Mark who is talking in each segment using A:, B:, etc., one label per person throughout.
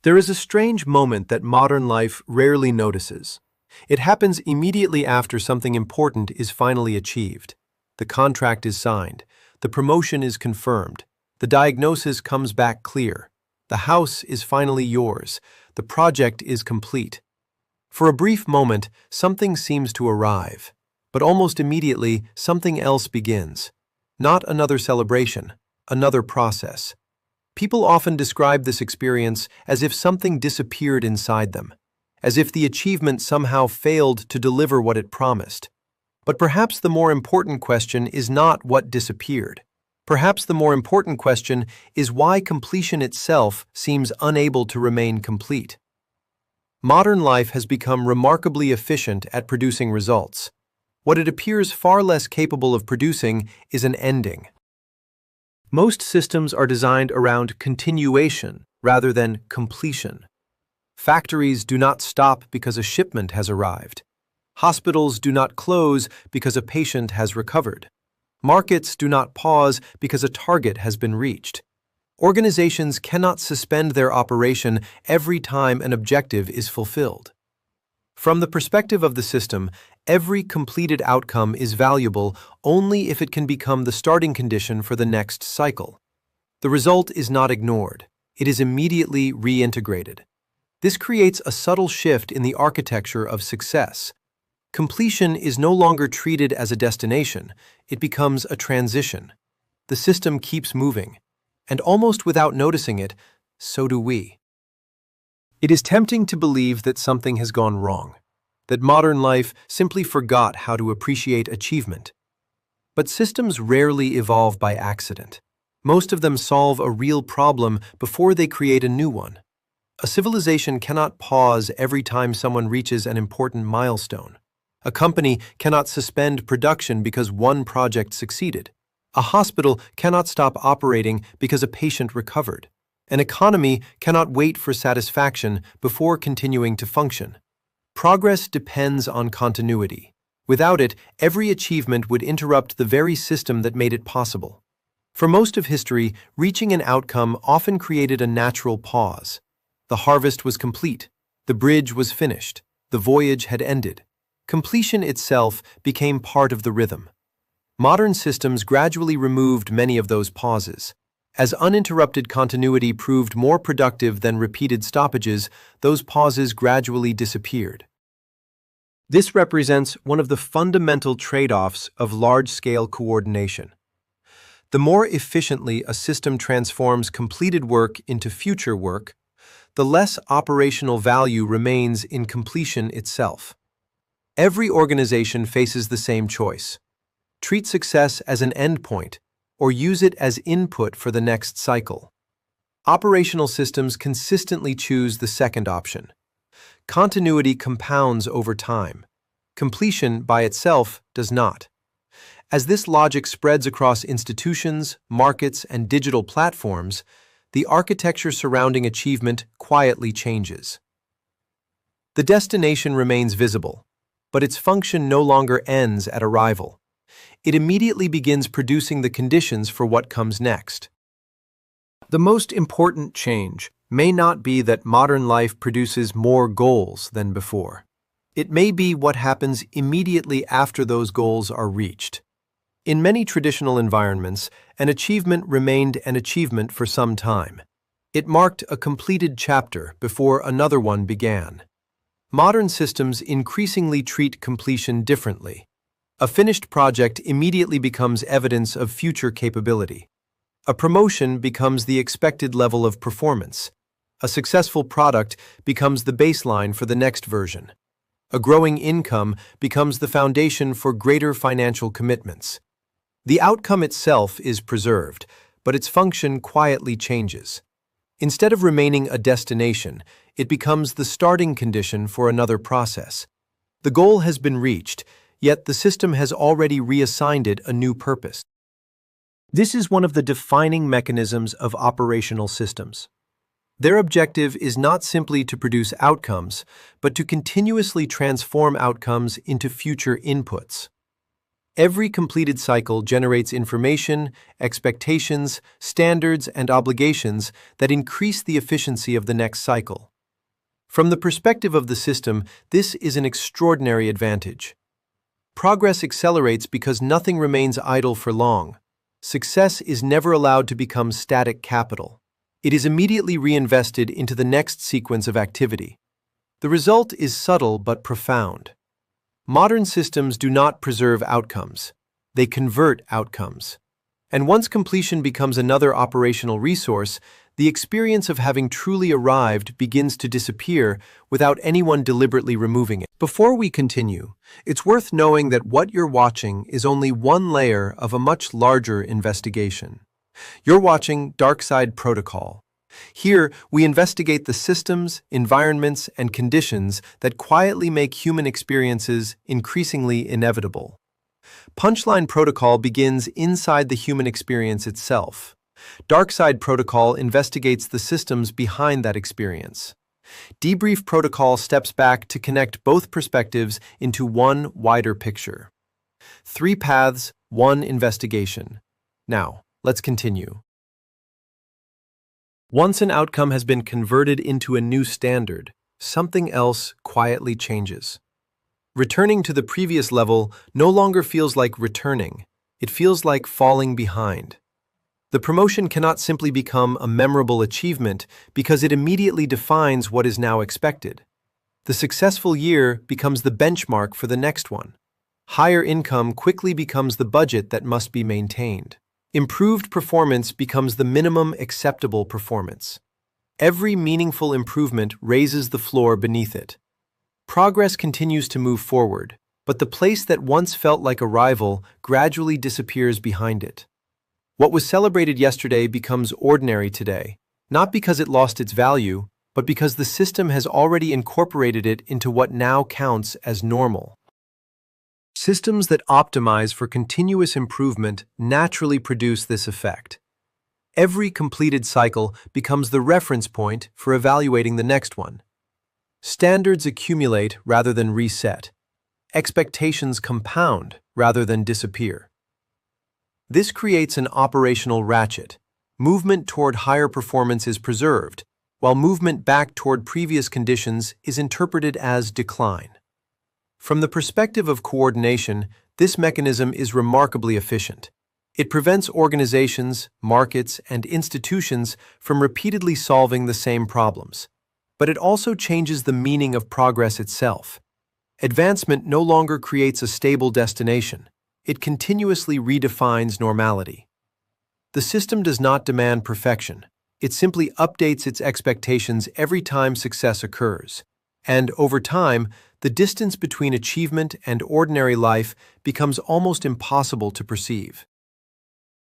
A: There is a strange moment that modern life rarely notices. It happens immediately after something important is finally achieved. The contract is signed, the promotion is confirmed, the diagnosis comes back clear, the house is finally yours, the project is complete. For a brief moment, something seems to arrive, but almost immediately something else begins. Not another celebration, another process. People often describe this experience as if something disappeared inside them, as if the achievement somehow failed to deliver what it promised. But perhaps the more important question is not what disappeared. Perhaps the more important question is why completion itself seems unable to remain complete. Modern life has become remarkably efficient at producing results. What it appears far less capable of producing is an ending. Most systems are designed around continuation rather than completion. Factories do not stop because a shipment has arrived. Hospitals do not close because a patient has recovered. Markets do not pause because a target has been reached. Organizations cannot suspend their operation every time an objective is fulfilled. From the perspective of the system, every completed outcome is valuable only if it can become the starting condition for the next cycle. The result is not ignored. It is immediately reintegrated. This creates a subtle shift in the architecture of success. Completion is no longer treated as a destination, it becomes a transition. The system keeps moving, and almost without noticing it, so do we. It is tempting to believe that something has gone wrong, that modern life simply forgot how to appreciate achievement. But systems rarely evolve by accident. Most of them solve a real problem before they create a new one. A civilization cannot pause every time someone reaches an important milestone. A company cannot suspend production because one project succeeded. A hospital cannot stop operating because a patient recovered. An economy cannot wait for satisfaction before continuing to function. Progress depends on continuity. Without it, every achievement would interrupt the very system that made it possible. For most of history, reaching an outcome often created a natural pause. The harvest was complete. The bridge was finished. The voyage had ended. Completion itself became part of the rhythm. Modern systems gradually removed many of those pauses. As uninterrupted continuity proved more productive than repeated stoppages, those pauses gradually disappeared. This represents one of the fundamental trade-offs of large-scale coordination. The more efficiently a system transforms completed work into future work, the less operational value remains in completion itself. Every organization faces the same choice. Treat success as an endpoint, or use it as input for the next cycle. Operational systems consistently choose the second option. Continuity compounds over time. Completion by itself does not. As this logic spreads across institutions, markets, and digital platforms, the architecture surrounding achievement quietly changes. The destination remains visible, but its function no longer ends at arrival. It immediately begins producing the conditions for what comes next. The most important change may not be that modern life produces more goals than before. It may be what happens immediately after those goals are reached. In many traditional environments, an achievement remained an achievement for some time. It marked a completed chapter before another one began. Modern systems increasingly treat completion differently. A finished project immediately becomes evidence of future capability. A promotion becomes the expected level of performance. A successful product becomes the baseline for the next version. A growing income becomes the foundation for greater financial commitments. The outcome itself is preserved, but its function quietly changes. Instead of remaining a destination, it becomes the starting condition for another process. The goal has been reached, yet the system has already reassigned it a new purpose. This is one of the defining mechanisms of operational systems. Their objective is not simply to produce outcomes, but to continuously transform outcomes into future inputs. Every completed cycle generates information, expectations, standards, and obligations that increase the efficiency of the next cycle. From the perspective of the system, this is an extraordinary advantage. Progress accelerates because nothing remains idle for long. Success is never allowed to become static capital. It is immediately reinvested into the next sequence of activity. The result is subtle but profound. Modern systems do not preserve outcomes. They convert outcomes. And once completion becomes another operational resource, the experience of having truly arrived begins to disappear without anyone deliberately removing it. Before we continue, it's worth knowing that what you're watching is only one layer of a much larger investigation. You're watching Darkside Protocol. Here, we investigate the systems, environments, and conditions that quietly make human experiences increasingly inevitable. Punchline Protocol begins inside the human experience itself. Darkside Protocol investigates the systems behind that experience. Debrief Protocol steps back to connect both perspectives into one wider picture. 3 paths, 1 investigation. Now, let's continue. Once an outcome has been converted into a new standard, something else quietly changes. Returning to the previous level no longer feels like returning. It feels like falling behind. The promotion cannot simply become a memorable achievement because it immediately defines what is now expected. The successful year becomes the benchmark for the next one. Higher income quickly becomes the budget that must be maintained. Improved performance becomes the minimum acceptable performance. Every meaningful improvement raises the floor beneath it. Progress continues to move forward, but the place that once felt like a rival gradually disappears behind it. What was celebrated yesterday becomes ordinary today, not because it lost its value, but because the system has already incorporated it into what now counts as normal. Systems that optimize for continuous improvement naturally produce this effect. Every completed cycle becomes the reference point for evaluating the next one. Standards accumulate rather than reset. Expectations compound rather than disappear. This creates an operational ratchet. Movement toward higher performance is preserved, while movement back toward previous conditions is interpreted as decline. From the perspective of coordination, this mechanism is remarkably efficient. It prevents organizations, markets, and institutions from repeatedly solving the same problems. But it also changes the meaning of progress itself. Advancement no longer creates a stable destination. It continuously redefines normality. The system does not demand perfection. It simply updates its expectations every time success occurs. And over time, the distance between achievement and ordinary life becomes almost impossible to perceive.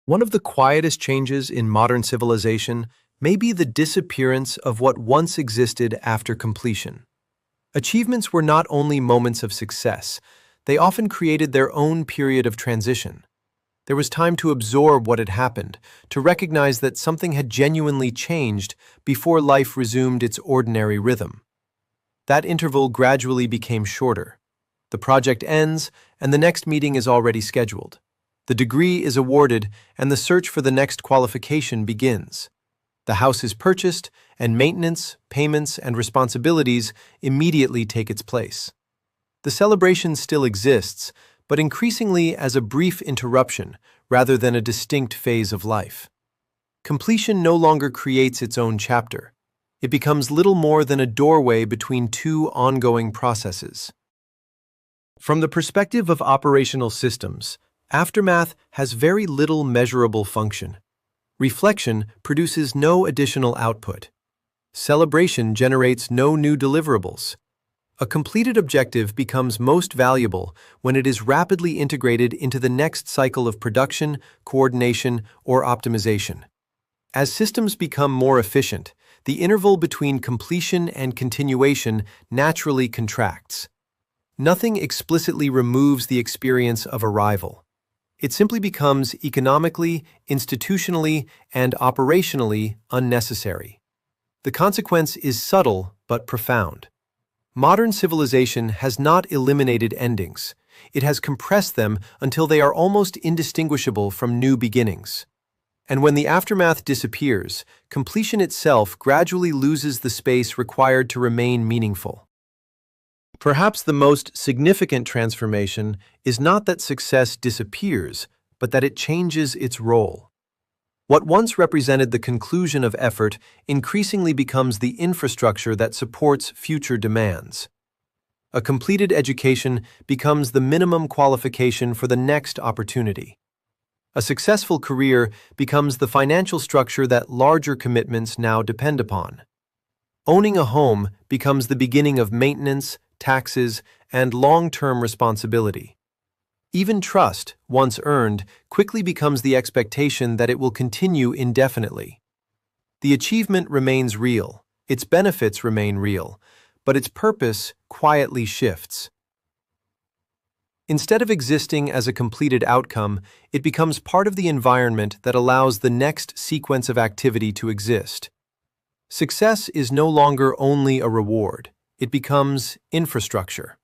A: One of the quietest changes in modern civilization may be the disappearance of what once existed after completion. Achievements were not only moments of success, they often created their own period of transition. There was time to absorb what had happened, to recognize that something had genuinely changed before life resumed its ordinary rhythm. That interval gradually became shorter. The project ends, and the next meeting is already scheduled. The degree is awarded, and the search for the next qualification begins. The house is purchased, and maintenance, payments, and responsibilities immediately take its place. The celebration still exists, but increasingly as a brief interruption rather than a distinct phase of life. Completion no longer creates its own chapter. It becomes little more than a doorway between 2 ongoing processes. From the perspective of operational systems, aftermath has very little measurable function. Reflection produces no additional output. Celebration generates no new deliverables. A completed objective becomes most valuable when it is rapidly integrated into the next cycle of production, coordination, or optimization. As systems become more efficient, the interval between completion and continuation naturally contracts. Nothing explicitly removes the experience of arrival. It simply becomes economically, institutionally, and operationally unnecessary. The consequence is subtle but profound. Modern civilization has not eliminated endings. It has compressed them until they are almost indistinguishable from new beginnings. And when the aftermath disappears, completion itself gradually loses the space required to remain meaningful. Perhaps the most significant transformation is not that success disappears, but that it changes its role. What once represented the conclusion of effort increasingly becomes the infrastructure that supports future demands. A completed education becomes the minimum qualification for the next opportunity. A successful career becomes the financial structure that larger commitments now depend upon. Owning a home becomes the beginning of maintenance, taxes, and long-term responsibility. Even trust, once earned, quickly becomes the expectation that it will continue indefinitely. The achievement remains real, its benefits remain real, but its purpose quietly shifts. Instead of existing as a completed outcome, it becomes part of the environment that allows the next sequence of activity to exist. Success is no longer only a reward, it becomes infrastructure.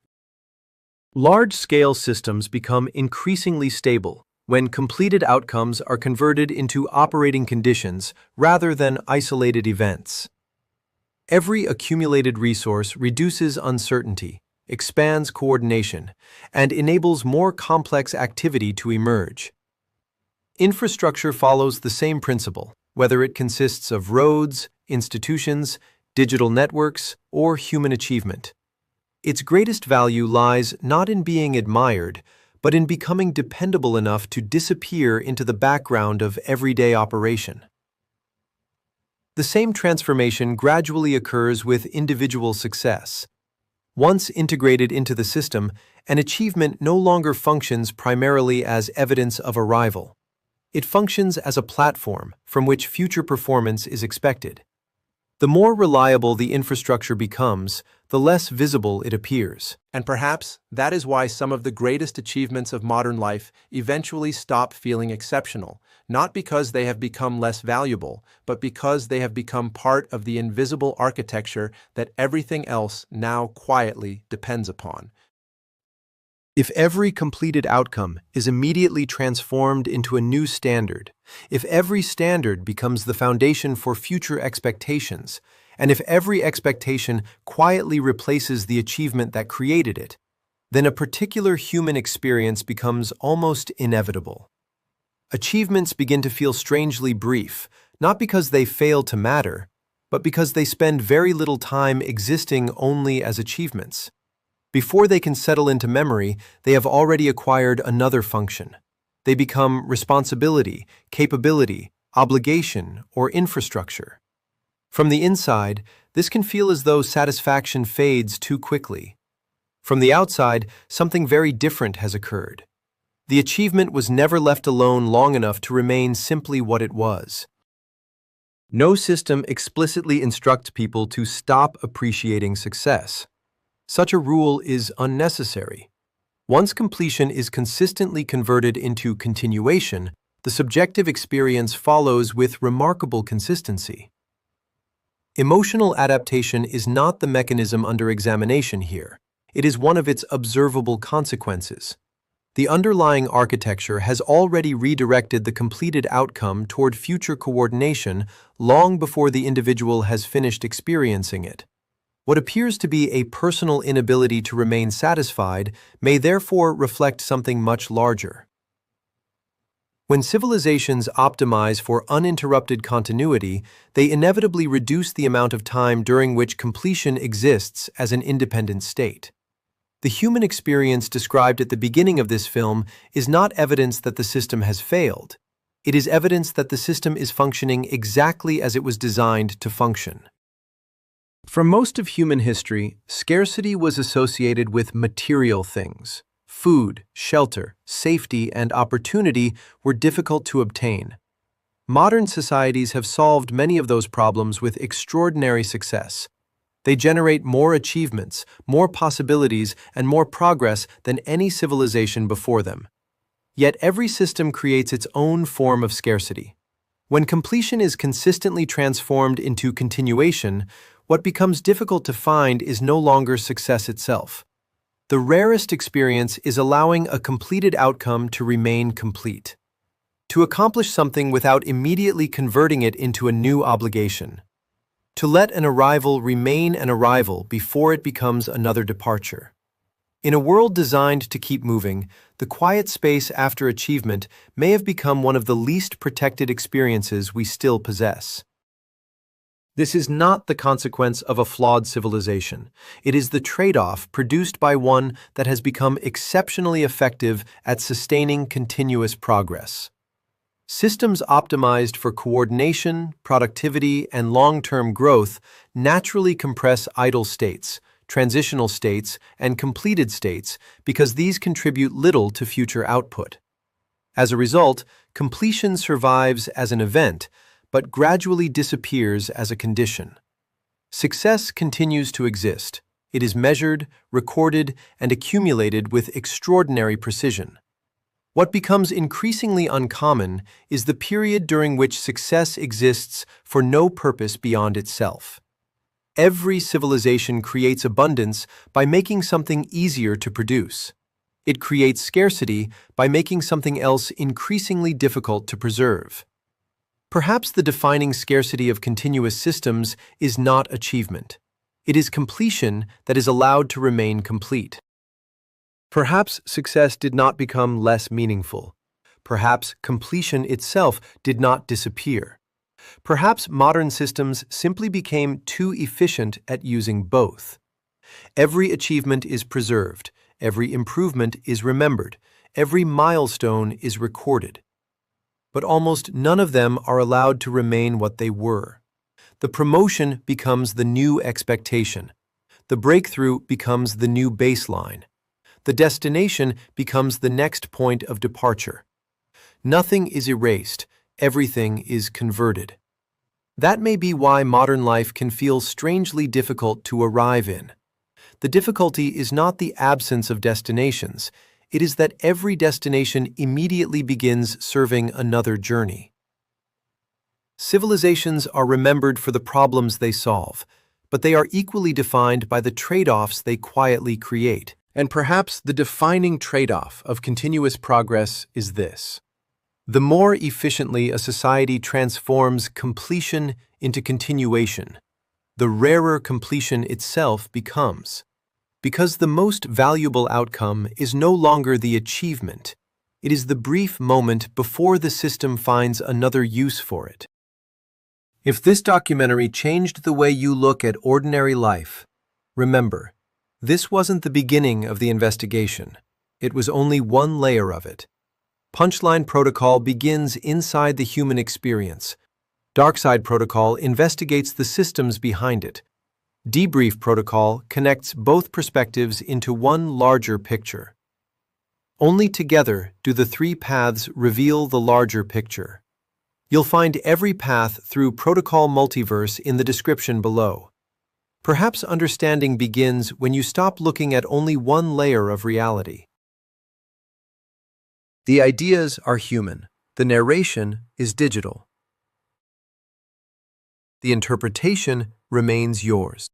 A: Large-scale systems become increasingly stable when completed outcomes are converted into operating conditions rather than isolated events. Every accumulated resource reduces uncertainty, expands coordination, and enables more complex activity to emerge. Infrastructure follows the same principle, whether it consists of roads, institutions, digital networks, or human achievement. Its greatest value lies not in being admired, but in becoming dependable enough to disappear into the background of everyday operation. The same transformation gradually occurs with individual success. Once integrated into the system, an achievement no longer functions primarily as evidence of arrival. It functions as a platform from which future performance is expected. The more reliable the infrastructure becomes, the less visible it appears.
B: And perhaps that is why some of the greatest achievements of modern life eventually stop feeling exceptional, not because they have become less valuable, but because they have become part of the invisible architecture that everything else now quietly depends upon.
A: If every completed outcome is immediately transformed into a new standard, if every standard becomes the foundation for future expectations, and if every expectation quietly replaces the achievement that created it, then a particular human experience becomes almost inevitable. Achievements begin to feel strangely brief, not because they fail to matter, but because they spend very little time existing only as achievements. Before they can settle into memory, they have already acquired another function. They become responsibility, capability, obligation, or infrastructure. From the inside, this can feel as though satisfaction fades too quickly. From the outside, something very different has occurred. The achievement was never left alone long enough to remain simply what it was. No system explicitly instructs people to stop appreciating success. Such a rule is unnecessary. Once completion is consistently converted into continuation, the subjective experience follows with remarkable consistency. Emotional adaptation is not the mechanism under examination here. It is one of its observable consequences. The underlying architecture has already redirected the completed outcome toward future coordination long before the individual has finished experiencing it. What appears to be a personal inability to remain satisfied may therefore reflect something much larger. When civilizations optimize for uninterrupted continuity, they inevitably reduce the amount of time during which completion exists as an independent state. The human experience described at the beginning of this film is not evidence that the system has failed. It is evidence that the system is functioning exactly as it was designed to function. For most of human history, scarcity was associated with material things. Food, shelter, safety, and opportunity were difficult to obtain. Modern societies have solved many of those problems with extraordinary success. They generate more achievements, more possibilities, and more progress than any civilization before them. Yet every system creates its own form of scarcity. When completion is consistently transformed into continuation, what becomes difficult to find is no longer success itself. The rarest experience is allowing a completed outcome to remain complete. To accomplish something without immediately converting it into a new obligation. To let an arrival remain an arrival before it becomes another departure. In a world designed to keep moving, the quiet space after achievement may have become one of the least protected experiences we still possess. This is not the consequence of a flawed civilization. It is the trade-off produced by one that has become exceptionally effective at sustaining continuous progress. Systems optimized for coordination, productivity, and long-term growth naturally compress idle states, transitional states, and completed states because these contribute little to future output. As a result, completion survives as an event, but gradually disappears as a condition. Success continues to exist. It is measured, recorded, and accumulated with extraordinary precision. What becomes increasingly uncommon is the period during which success exists for no purpose beyond itself. Every civilization creates abundance by making something easier to produce. It creates scarcity by making something else increasingly difficult to preserve. Perhaps the defining scarcity of continuous systems is not achievement. It is completion that is allowed to remain complete. Perhaps success did not become less meaningful. Perhaps completion itself did not disappear. Perhaps modern systems simply became too efficient at using both. Every achievement is preserved, every improvement is remembered, every milestone is recorded. But almost none of them are allowed to remain what they were. The promotion becomes the new expectation. The breakthrough becomes the new baseline. The destination becomes the next point of departure. Nothing is erased, everything is converted. That may be why modern life can feel strangely difficult to arrive in. The difficulty is not the absence of destinations, it is that every destination immediately begins serving another journey. Civilizations are remembered for the problems they solve, but they are equally defined by the trade-offs they quietly create. And perhaps the defining trade-off of continuous progress is this. The more efficiently a society transforms completion into continuation, the rarer completion itself becomes. Because the most valuable outcome is no longer the achievement, it is the brief moment before the system finds another use for it. If this documentary changed the way you look at ordinary life, remember, this wasn't the beginning of the investigation. It was only one layer of it. Punchline Protocol begins inside the human experience. Darkside Protocol investigates the systems behind it. Debrief Protocol connects both perspectives into one larger picture. Only together do the three paths reveal the larger picture. You'll find every path through Protocol Multiverse in the description below. Perhaps understanding begins when you stop looking at only one layer of reality. The ideas are human. The narration is digital. The interpretation remains yours.